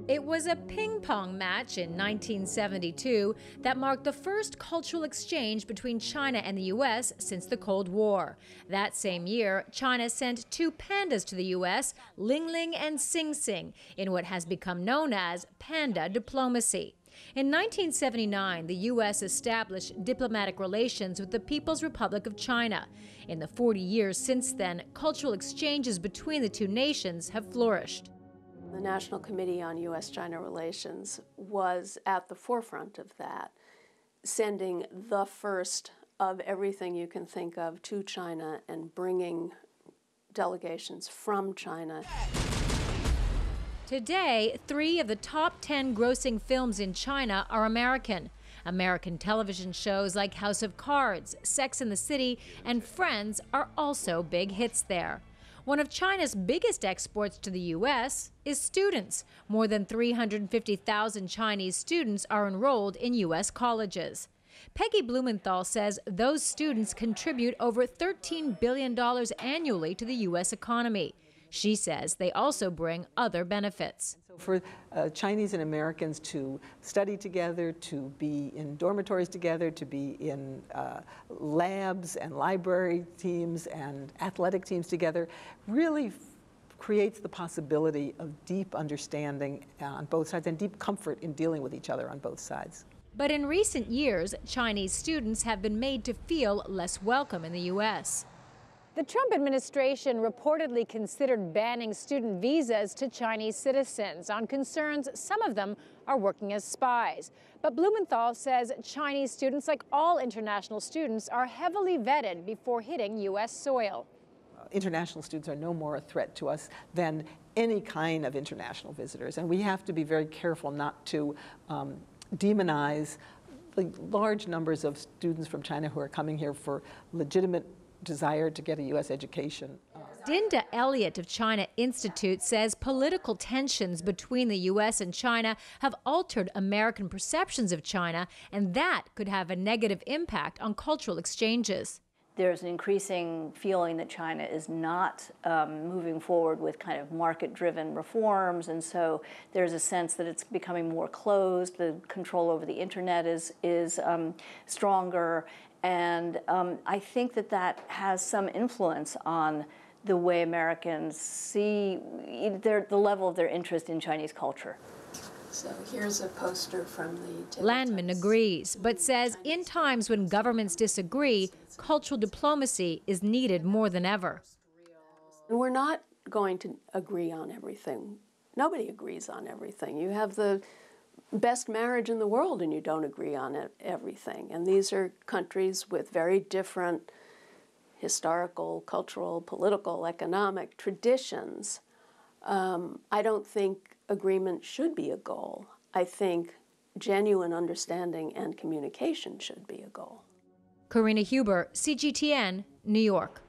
It was a ping-pong match in 1972 that marked the first cultural exchange between China and the U.S. since the Cold War. That same year, China sent two pandas to the U.S., Ling Ling and Sing Sing, in what has become known as panda diplomacy. In 1979, the U.S. established diplomatic relations with the People's Republic of China. In the 40 years since then, cultural exchanges between the two nations have flourished. The National Committee on U.S.-China Relations was at the forefront of that, sending the first of everything you can think of to China and bringing delegations from China. Today, 3 of the top 10 grossing films in China are American. American television shows like House of Cards, Sex and the City, and Friends are also big hits there. One of China's biggest exports to the U.S. is students. More than 350,000 Chinese students are enrolled in U.S. colleges. Peggy Blumenthal says those students contribute over $13 billion annually to the U.S. economy. She says they also bring other benefits. So for Chinese and Americans to study together, to be in dormitories together, to be in labs and library teams and athletic teams together, really creates the possibility of deep understanding on both sides and deep comfort in dealing with each other on both sides. But in recent years, Chinese students have been made to feel less welcome in the U.S. The Trump administration reportedly considered banning student visas to Chinese citizens on concerns some of them are working as spies. But Blumenthal says Chinese students, like all international students, are heavily vetted before hitting U.S. soil. International students are no more a threat to us than any kind of international visitors, and we have to be very careful not to demonize the large numbers of students from China who are coming here for legitimate desire to get a U.S. education. Dinda Elliott of China Institute says political tensions between the U.S. and China have altered American perceptions of China, and that could have a negative impact on cultural exchanges. There's an increasing feeling that China is not moving forward with kind of market-driven reforms, and so there's a sense that it's becoming more closed. The control over the internet is stronger, and I think that that has some influence on the way Americans see the level of their interest in Chinese culture. So here's a poster from the... Landman agrees, but says in times when governments disagree, cultural diplomacy is needed more than ever. We're not going to agree on everything. Nobody agrees on everything. You have the best marriage in the world and you don't agree on everything. And these are countries with very different historical, cultural, political, economic traditions. I don't think agreement should be a goal. I think genuine understanding and communication should be a goal. Karina Huber, CGTN, New York.